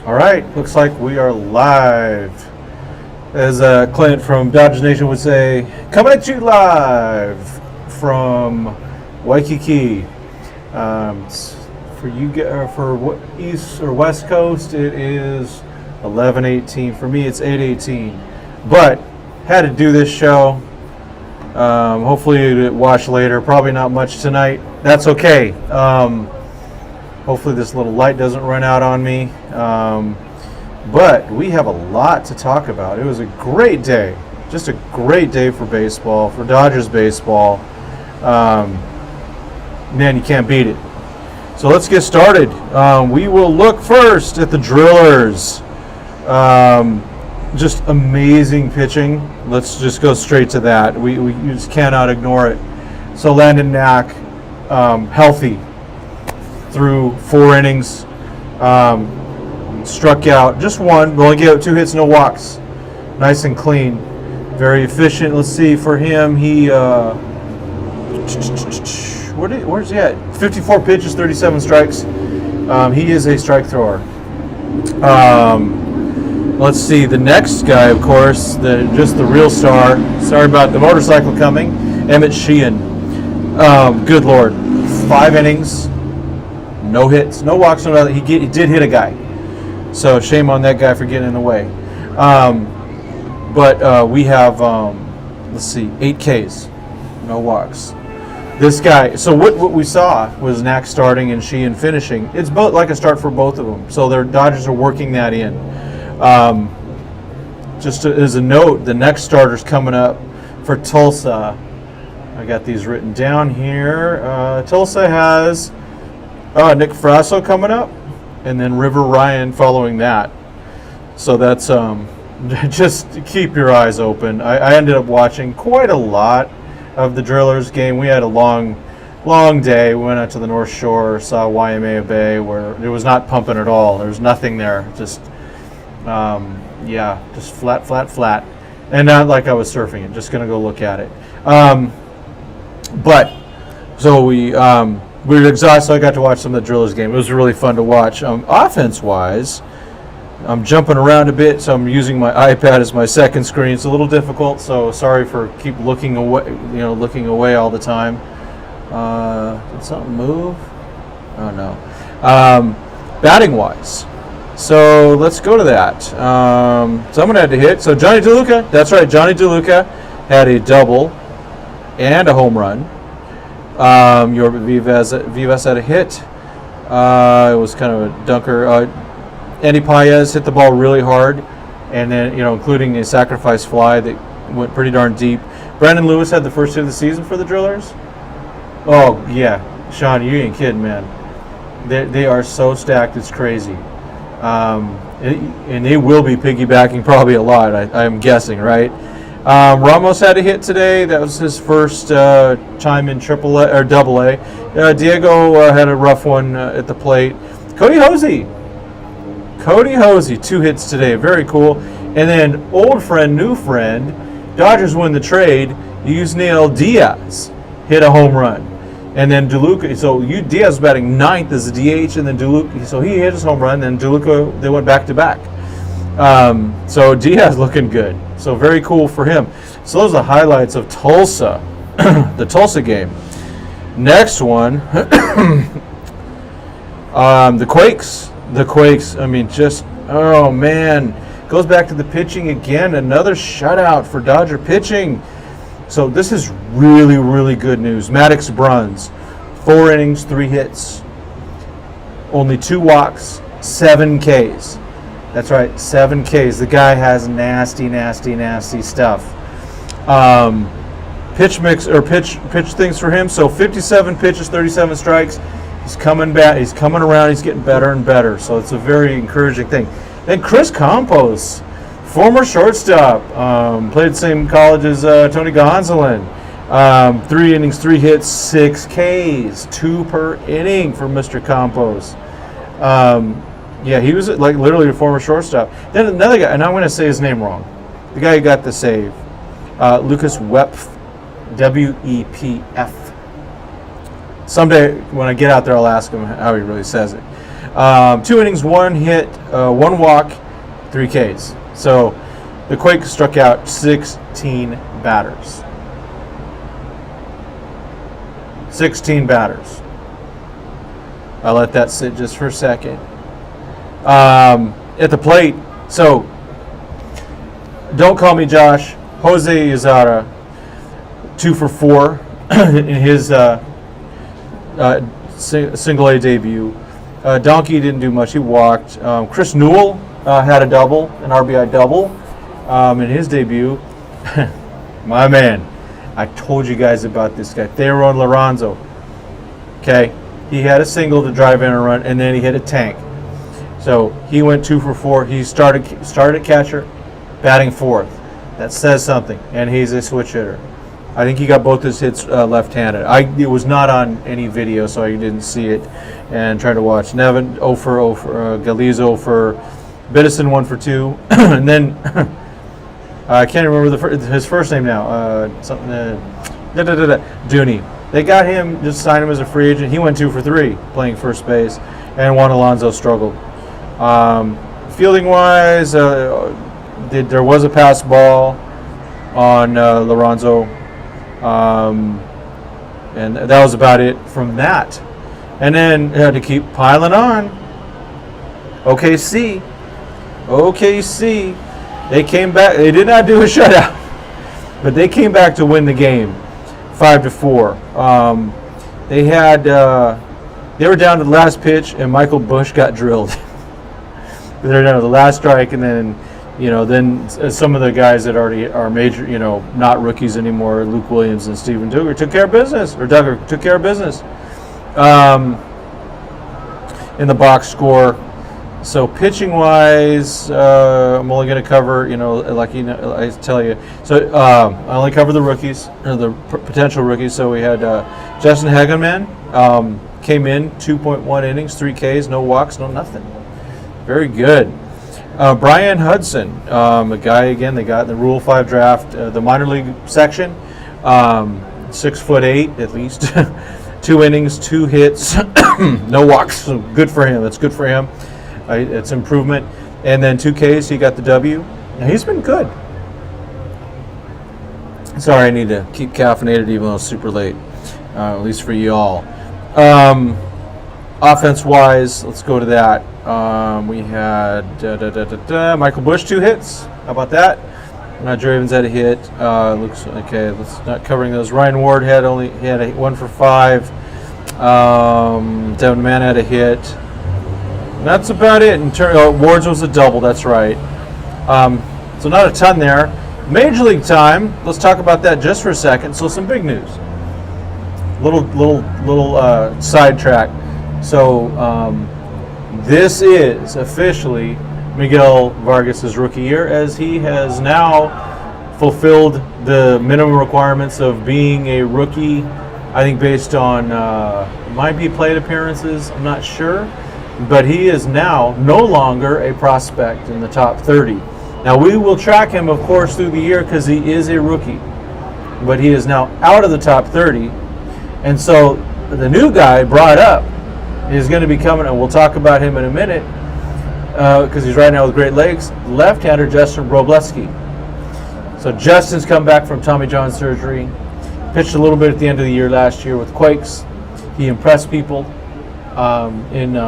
All right, looks like we are live. As Clint from Dodgers Nation would say, coming at you live from Waikiki. For you, for East or West Coast, it is 11:18. For me, it's 8:18. But had to do this show. Hopefully, you watch later. Probably not much tonight. That's okay. Hopefully, this little light doesn't run out on me. But we have a lot to talk about. It was a great day. Just a great day for baseball, for Dodgers baseball. Man, you can't beat it. So let's get started. We will look first at the Drillers. Just amazing pitching. Let's just go straight to that. We just cannot ignore it. So Landon Knack, healthy through 4 innings. Struck out just one. Only gave up 2 hits, no walks. Nice and clean. Very efficient. Let's see, for him, he where's he at? 54 pitches, 37 strikes. He is a strike thrower. Let's see, the next guy, of course, just the real star. Sorry about the motorcycle coming. Emmett Sheehan. Good Lord. 5 innings, no hits, no walks, no nothing. He did hit a guy. So shame on that guy for getting in the way. But we have, let's see, 8 Ks, no walks. This guy, so what we saw was Knack starting and Sheehan finishing. It's both like a start for both of them. So their Dodgers are working that in. Just as a note, the next starter's coming up for Tulsa. I got these written down here. Tulsa has Nick Frasso coming up, and then River Ryan following that. So that's just keep your eyes open. I ended up watching quite a lot of the Drillers game. We had a long day. We went out to the North Shore, saw Waimea Bay, where it was not pumping at all. There was nothing there. Just just flat. And not like I was surfing it. Just gonna go look at it. But so we were exhausted. So I got to watch some of the Drillers game. It was really fun to watch. Offense-wise, I'm jumping around a bit, so I'm using my iPad as my second screen. It's a little difficult, so sorry for keep looking away all the time. Did something move? Oh no. Batting-wise, so let's go to that. Someone had to hit. So Johnny DeLuca, that's right, Johnny DeLuca had a double and a home run. Vivas had a hit. It was kind of a dunker. Andy Paez hit the ball really hard, and then, including a sacrifice fly that went pretty darn deep. Brandon Lewis had the first hit of the season for the Drillers. Oh, yeah. Sean, you ain't kidding, man. They are so stacked, it's crazy. And they will be piggybacking probably a lot, I'm guessing, right? Ramos had a hit today. That was his first time in AAA or AA. Diego had a rough one at the plate. Cody Hosey, 2 hits today. Very cool. And then old friend, new friend, Dodgers win the trade. Yusniel Diaz hit a home run. And then DeLuca, so Diaz was batting 9th as a DH, and then DeLuca, so he hit his home run, and DeLuca, they went back to back. So Diaz looking good. So very cool for him. So those are the highlights of Tulsa, the Tulsa game. Next one, the Quakes. The Quakes, I mean, oh man. Goes back to the pitching again. Another shutout for Dodger pitching. So this is really, really good news. Maddux Bruns, 4 innings, 3 hits. Only 2 walks, 7 Ks. That's right, 7 Ks. The guy has nasty stuff. Pitch things for him. So 57 pitches, 37 strikes. He's coming back. He's coming around. He's getting better and better. So it's a very encouraging thing. Then Chris Campos, former shortstop, played the same college as Tony Gonsolin. 3 innings, 3 hits, 6 Ks, 2 per inning for Mr. Campos. He was like literally a former shortstop. Then another guy, and I'm going to say his name wrong. The guy who got the save, Lucas Wepf, W-E-P-F. Someday when I get out there, I'll ask him how he really says it. 2 innings, 1 hit, 1 walk, 3 Ks. So the Quakes struck out 16 batters. 16 batters. I'll let that sit just for a second. At the plate, so don't call me Josh. Jose Izarra, 2 for 4 in his single A debut. Donkey didn't do much. He walked. Chris Newell had a double, an RBI double in his debut. My man, I told you guys about this guy, Thayron Liranzo. Okay, he had a single to drive in a run, and then he hit a tank. So he went 2 for 4. He started at catcher, batting 4th. That says something, and he's a switch hitter. I think he got both his hits left-handed. It was not on any video, so I didn't see it. And trying to watch. Nevin 0 for Galizo 0 for Biddison 1 for 2, and then I can't remember his first name now. Dooney. They got him, just signed him as a free agent. He went 2 for 3 playing first base, and Juan Alonso struggled. Fielding-wise, there was a pass ball on Liranzo. And that was about it from that. And then to keep piling on, OKC, they came back. They did not do a shutout, but they came back to win the game, 5-4. They were down to the last pitch, and Michael Bush got drilled. They were down to the last strike, and then some of the guys that already are major, not rookies anymore, Luke Williams and Steven Duggar took care of business, in the box score. So pitching-wise, I'm only going to cover, I tell you. So I only cover the rookies, or the potential rookies. So we had Justin Hageman, came in, 2.1 innings, 3 Ks, no walks, no nothing. Very good. Brian Hudson, a guy, again, they got in the Rule 5 draft, the minor league section, 6'8" at least, 2 innings, 2 hits, no walks, so good for him. That's good for him. It's improvement. And then 2 Ks, he got the W. Now, he's been good. Sorry, I need to keep caffeinated even though it's super late, at least for you all. Offense-wise, let's go to that. We had Michael Bush, 2 hits. How about that? Drew Evans had a hit. Looks okay. Let's not covering those. Ryan Ward had 1 for 5. Devin Mann had a hit. That's about it. Ward's was a double. That's right. So not a ton there. Major League time. Let's talk about that just for a second. So some big news. Little sidetrack. So this is officially Miguel Vargas' rookie year, as he has now fulfilled the minimum requirements of being a rookie. I think based on might be plate appearances. I'm not sure. But he is now no longer a prospect in the top 30. Now, we will track him, of course, through the year because he is a rookie. But he is now out of the top 30. And so the new guy brought up is going to be coming, and we'll talk about him in a minute because he's right now with Great Lakes, left-hander Justin Wrobleski. So Justin's come back from Tommy John surgery, pitched a little bit at the end of the year last year with Quakes. He impressed people in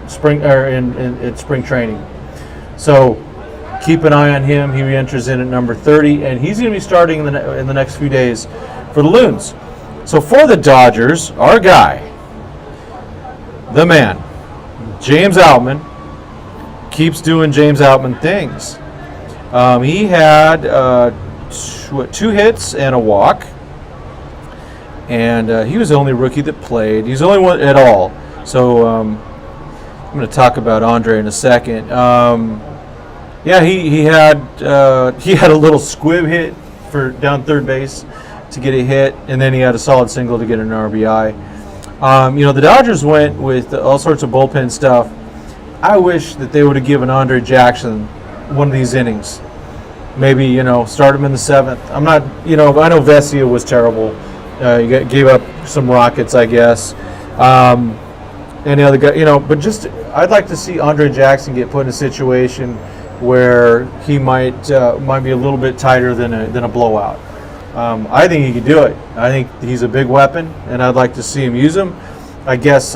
spring training. So keep an eye on him. He enters in at number 30, and he's going to be starting in the next few days for the Loons. So for the Dodgers, our guy, the man, James Outman, keeps doing James Outman things. He had 2 hits and a walk, and he was the only rookie that played. He's the only one at all. So I'm going to talk about Andre in a second. He had a little squib hit for down third base to get a hit, and then he had a solid single to get an RBI. The Dodgers went with all sorts of bullpen stuff. I wish that they would have given Andre Jackson one of these innings. Maybe, start him in the 7th. I'm not, I know Vesia was terrible. He gave up some rockets, I guess. any other guy, but just I'd like to see Andre Jackson get put in a situation where he might be a little bit tighter than a blowout. I think he could do it. I think he's a big weapon, and I'd like to see him use him. I guess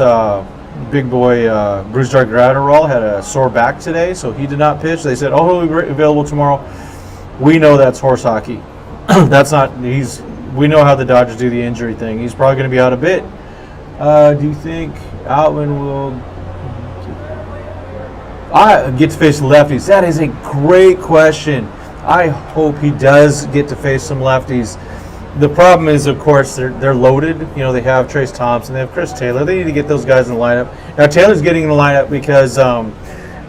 big boy Bruce Gratterall had a sore back today, so he did not pitch. They said, "Oh, he'll be available tomorrow." We know that's horse hockey. That's not. We know how the Dodgers do the injury thing. He's probably going to be out a bit. Do you think Outman will get to face the lefties? That is a great question. I hope he does get to face some lefties. The problem is, of course, they're loaded. They have Trace Thompson, they have Chris Taylor. They need to get those guys in the lineup. Now, Taylor's getting in the lineup because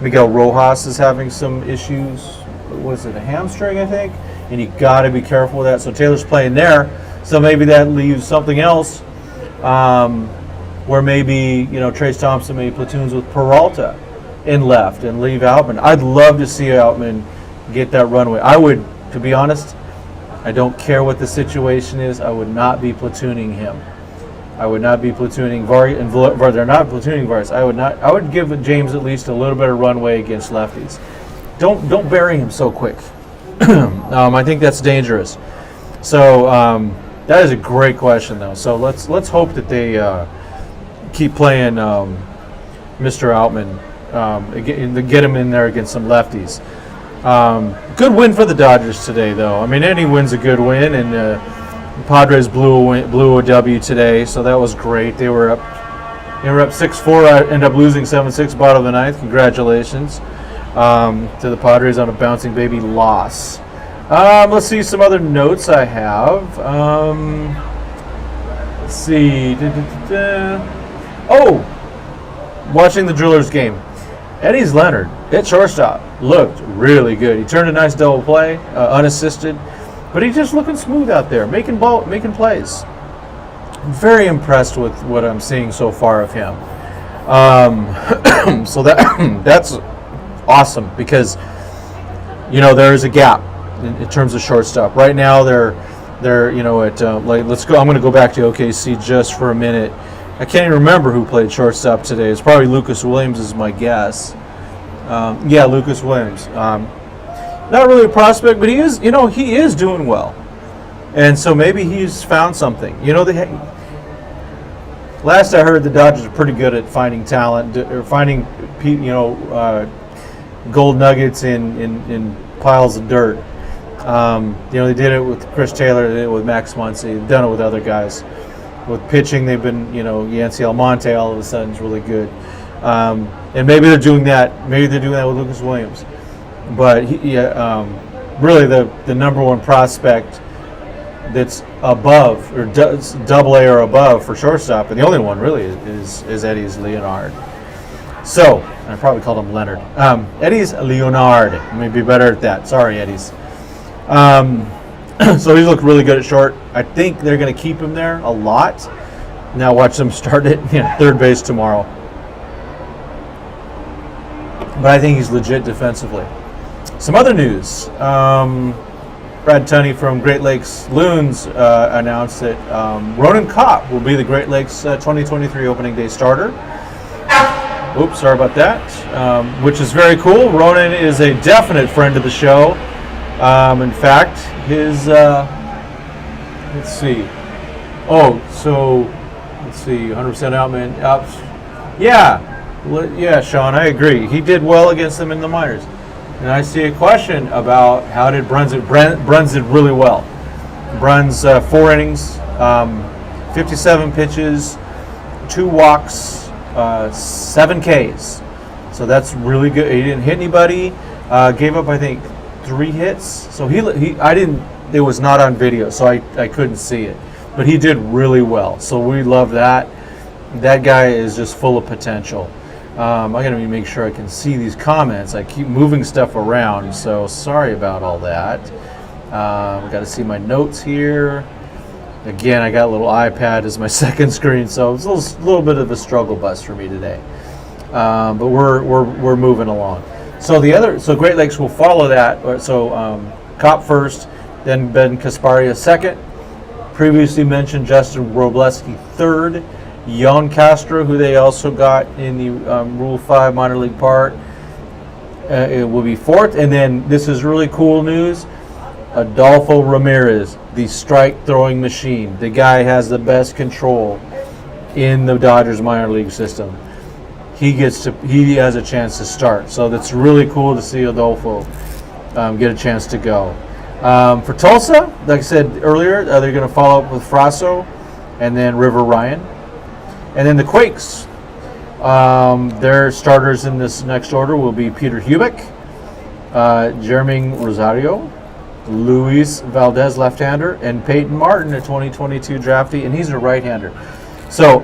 Miguel Rojas is having some issues. Was it a hamstring, I think? And you got to be careful with that. So Taylor's playing there. So maybe that leaves something else where maybe, Trace Thompson maybe platoons with Peralta in left and leave Outman. I'd love to see Outman get that runway. I would, to be honest, I don't care what the situation is. I would not be platooning him. I would not be platooning Vargas, and they're not platooning Vargas. I would give James at least a little bit of runway against lefties. Don't bury him so quick. I think that's dangerous. So that is a great question, though. So let's hope that they keep playing Mr. Outman, get him in there against some lefties. Good win for the Dodgers today, though. I mean, any win's a good win, and the Padres blew a W today, so that was great. They were up 6-4. Ended up losing 7-6 bottom of the ninth. Congratulations to the Padres on a bouncing baby loss. Let's see some other notes I have. Let's see. Watching the Drillers game. Eddie's Leonard at shortstop looked really good. He turned a nice double play, unassisted, but he's just looking smooth out there, making plays. I'm very impressed with what I'm seeing so far of him. So that's awesome because there is a gap in terms of shortstop right now. They're let's go. I'm going to go back to OKC just for a minute. I can't even remember who played shortstop today. It's probably Lucas Williams is my guess. Lucas Williams. Not really a prospect, but he is doing well. And so maybe he's found something. Last I heard, the Dodgers are pretty good at finding talent, or finding gold nuggets in piles of dirt. They did it with Chris Taylor, they did it with Max Muncy, they've done it with other guys. With pitching, they've been, Yancy Almonte all of a sudden is really good. And maybe they're doing that. Maybe they're doing that with Lucas Williams. But really the number one prospect that's above, or double A or above for shortstop, and the only one really is Eddie's Leonard. So, I probably called him Leonard. Eddie's Leonard. Let me be better at that. Sorry, Eddie's. So he's looked really good at short. I think they're going to keep him there a lot. Now watch them start at third base tomorrow. But I think he's legit defensively. Some other news. Brad Tunney from Great Lakes Loons announced that Ronan Kopp will be the Great Lakes 2023 opening day starter. Oops, sorry about that. Which is very cool. Ronan is a definite friend of the show. In fact, his let's see. Let's see. 100% Outman. Yeah, Sean, I agree. He did well against them in the minors. And I see a question about how did Bruns did really well. Bruns 4 innings, 57 pitches, 2 walks, 7 Ks. So that's really good. He didn't hit anybody. Gave up, I think, 3 hits. So it was not on video, so I couldn't see it. But he did really well. So we love that. That guy is just full of potential. I got to make sure I can see these comments. I keep moving stuff around, so sorry about all that. I got to see my notes here. Again, I got a little iPad as my second screen, so it's a little bit of a struggle bus for me today. But we're moving along. So Great Lakes will follow that. So Kopp first, then Ben Kasparia second. Previously mentioned Justin Wrobleski third, Yon Castro, who they also got in the Rule 5 minor league part, it will be fourth. And then this is really cool news. Adolfo Ramirez, the strike throwing machine. The guy has the best control in the Dodgers minor league system. He has a chance to start. So that's really cool to see Adolfo get a chance to go. For Tulsa, like I said earlier, they're going to follow up with Frasso and then River Ryan. And then the Quakes, their starters in this next order will be Peter Hubick, Jeremy Rosario, Luis Valdez, left-hander, and Peyton Martin, a 2022 draftee, and he's a right-hander. So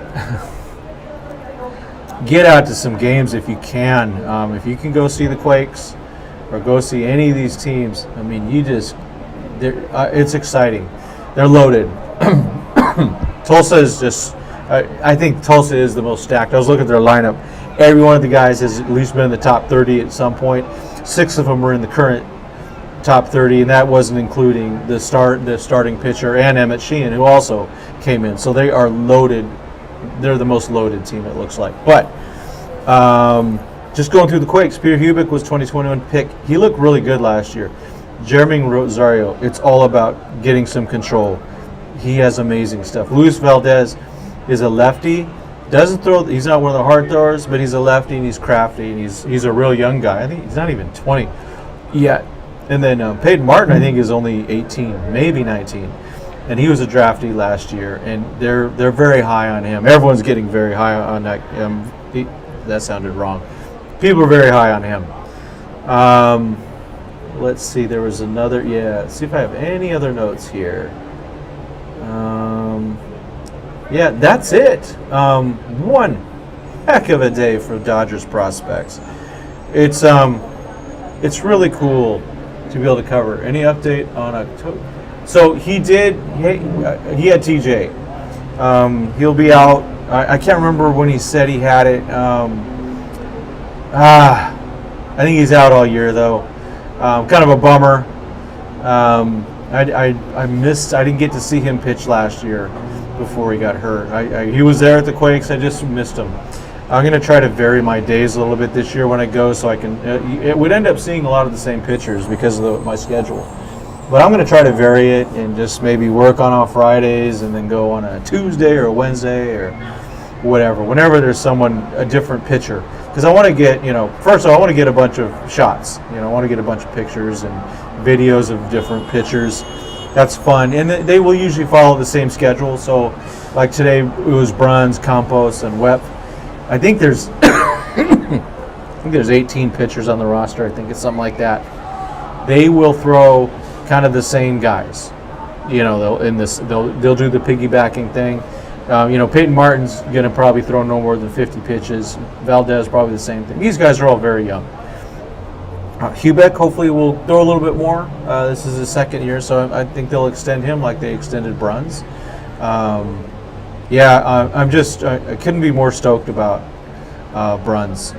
get out to some games if you can. If you can go see the Quakes or go see any of these teams, I mean, it's exciting. They're loaded. Tulsa is just, I think Tulsa is the most stacked. I was looking at their lineup. Every one of the guys has at least been in the top 30 at some point. 6 of them are in the current top 30, and that wasn't including the starting pitcher and Emmett Sheehan, who also came in. So they are loaded. They're the most loaded team, it looks like. But just going through the Quakes, Peter Hubick was 2021 pick. He looked really good last year. Jeremy Rosario, it's all about getting some control. He has amazing stuff. Luis Valdez is a lefty. Doesn't throw. He's not one of the hard throwers, but he's a lefty and he's crafty and he's a real young guy. I think he's not even 20 yet. And then Peyton Martin, I think, is only 18, maybe 19, and he was a draftee last year. And they're very high on him. Everyone's getting very high on that. That sounded wrong. People are very high on him. Let's see. There was another. Yeah. Let's see if I have any other notes here. Yeah, that's it. One heck of a day for Dodgers prospects. It's really cool to be able to cover. Any update on October? So he had TJ. He'll be out. I can't remember when he said he had it. I think he's out all year though. Kind of a bummer. I missed. I didn't get to see him pitch last year before he got hurt. He was there at the Quakes. I just missed him. I'm going to try to vary my days a little bit this year when I go, so I can. It would end up seeing a lot of the same pitchers because of my schedule. But I'm going to try to vary it and just maybe work on Fridays and then go on a Tuesday or a Wednesday or whatever. Whenever there's a different pitcher, because I want to get, first of all, I want to get a bunch of shots. I want to get a bunch of pictures and videos of different pitchers. That's fun, and they will usually follow the same schedule. So, like today, it was Bruns, Campos, and Webb. I think there's 18 pitchers on the roster. I think it's something like that. They will throw kind of the same guys. They'll do the piggybacking thing. Peyton Martin's going to probably throw no more than 50 pitches. Valdez probably the same thing. These guys are all very young. Hubick hopefully will throw a little bit more. This is his second year, so I think they'll extend him like they extended Bruns. I couldn't be more stoked about Bruns,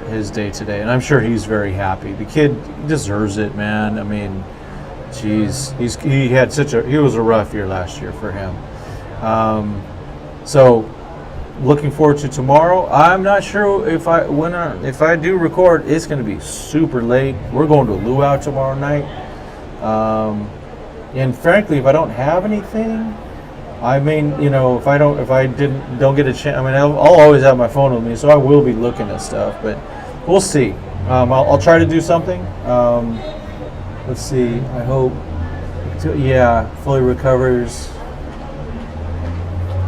his day today, and I'm sure he's very happy. The kid deserves it, man. I mean, geez, he was a rough year last year for him. So looking forward to tomorrow. I'm not sure if I do record, it's going to be super late. We're going to Luau tomorrow night. And frankly, if I don't have anything, I mean, if I don't get a chance, I mean, I'll always have my phone with me, so I will be looking at stuff, but we'll see. I'll try to do something. Let's see. I hope. Fully recovers.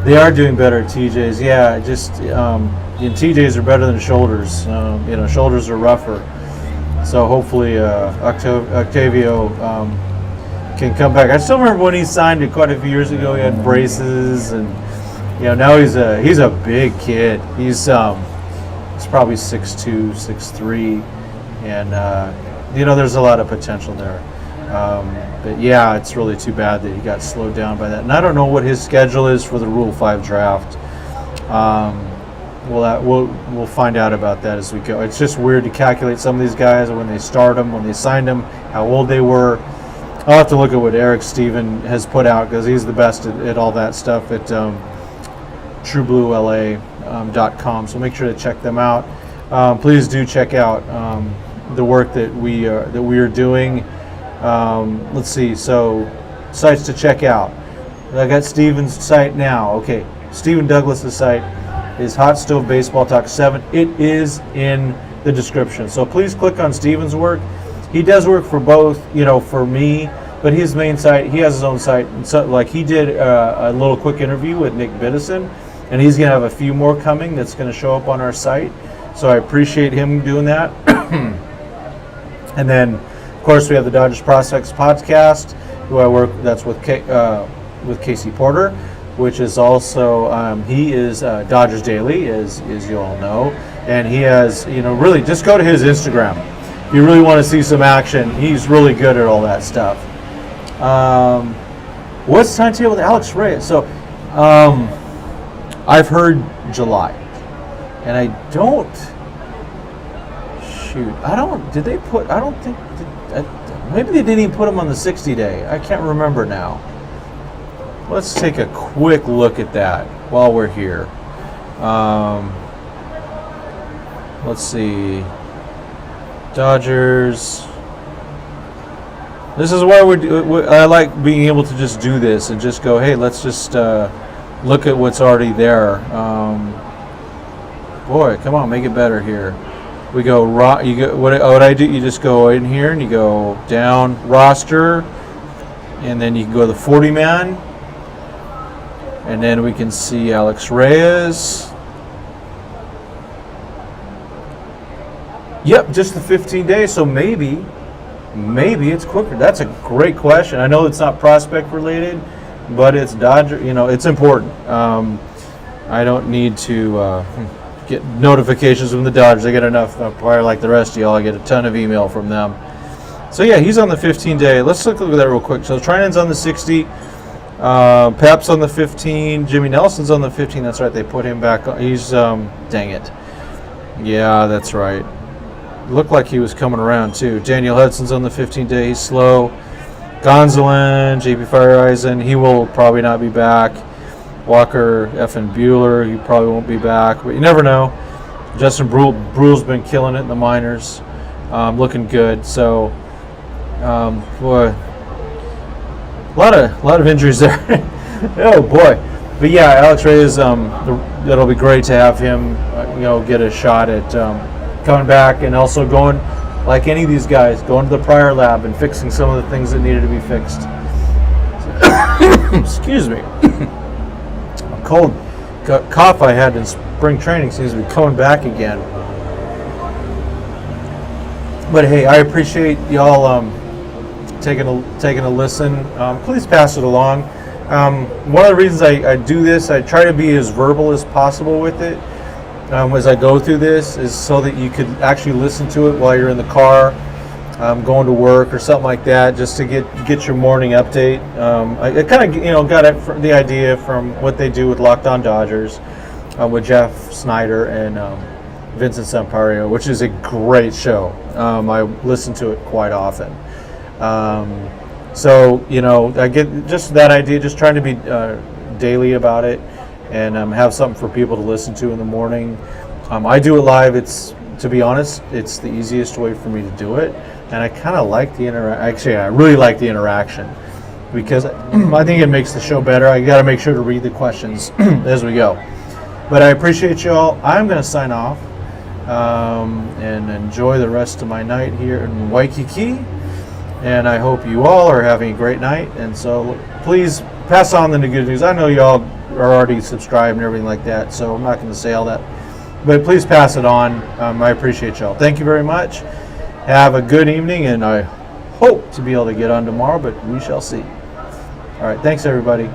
They are doing better at TJs. Yeah, just TJs are better than shoulders. Shoulders are rougher. So hopefully Octavio can come back. I still remember when he signed it quite a few years ago. He had braces, and now he's a big kid. He's probably 6'2", 6'3", and there's a lot of potential there. But yeah, it's really too bad that he got slowed down by that. And I don't know what his schedule is for the Rule 5 draft. We'll find out about that as we go. It's just weird to calculate some of these guys when they start them, when they signed them, how old they were. I'll have to look at what Eric Steven has put out because he's the best at all that stuff. truebluela.com. So make sure to check them out. Please do check out the work that we are doing. Let's see. So sites to check out. I got Steven's site now. Okay, Stephen Douglas's site is Hot Stove Baseball Talk 7. It is in the description. So please click on Steven's work. He does work for both, for me, but his main site, he has his own site. And so, like, he did a little quick interview with Nick Biddison, and he's going to have a few more coming that's going to show up on our site. So I appreciate him doing that. And then, of course, we have the Dodgers Prospects podcast, who I work, that's with Casey Porter, which is also, he is Dodgers Daily, as you all know. And he has, really just go to his Instagram. If you really want to see some action, he's really good at all that stuff. What's the timetable with Alex Reyes? So, I've heard July. And maybe they didn't even put him on the 60-day. I can't remember now. Let's take a quick look at that while we're here. Let's see. Dodgers. This is why I like being able to just do this and just go, hey, let's just look at what's already there. Boy, come on, make it better here. We go, what I do, you just go in here and you go down roster, and then you can go to the 40-man, and then we can see Alex Reyes. Yep, just the 15 days, so maybe it's quicker. That's a great question. I know it's not prospect related, but it's Dodger, it's important. I don't need to get notifications from the Dodgers. I get enough, probably like the rest of y'all. I get a ton of email from them. So yeah, he's on the 15-day. Let's look at that real quick. So Trinan's on the 60, Pep's on the 15, Jimmy Nelson's on the 15. That's right, they put him back on. He's, dang it. Yeah, that's right. Looked like he was coming around too. Daniel Hudson's on the 15-day. He's slow. Gonzalez, JP Fireeisen, he will probably not be back. Walker, F.N. Bueller, he probably won't be back, but you never know. Justin Brule's been killing it in the minors, looking good. So, boy, a lot of injuries there. Oh boy, but yeah, Alex Reyes, it'll be great to have him, get a shot at coming back and also going, like any of these guys, going to the prior lab and fixing some of the things that needed to be fixed. Excuse me. Cold cough I had in spring training seems to be coming back again. But hey, I appreciate y'all taking a listen. Please pass it along. One of the reasons I do this, I try to be as verbal as possible with it as I go through this, is so that you could actually listen to it while you're in the car, going to work or something like that, just to get your morning update. I kind of got the idea from what they do with Locked On Dodgers with Jeff Snyder and Vincent Sampaio, which is a great show. I listen to it quite often. So I get just that idea, just trying to be daily about it, and have something for people to listen to in the morning. I do it live. To be honest, it's the easiest way for me to do it. And I kind of like the actually, I really like the interaction, because I think it makes the show better. I got to make sure to read the questions as we go. But I appreciate you all. I'm going to sign off and enjoy the rest of my night here in Waikiki. And I hope you all are having a great night. And so please pass on the good news. I know you all are already subscribed and everything like that, so I'm not going to say all that. But please pass it on. I appreciate y'all. Thank you very much. Have a good evening, and I hope to be able to get on tomorrow, but we shall see. All right, thanks, everybody.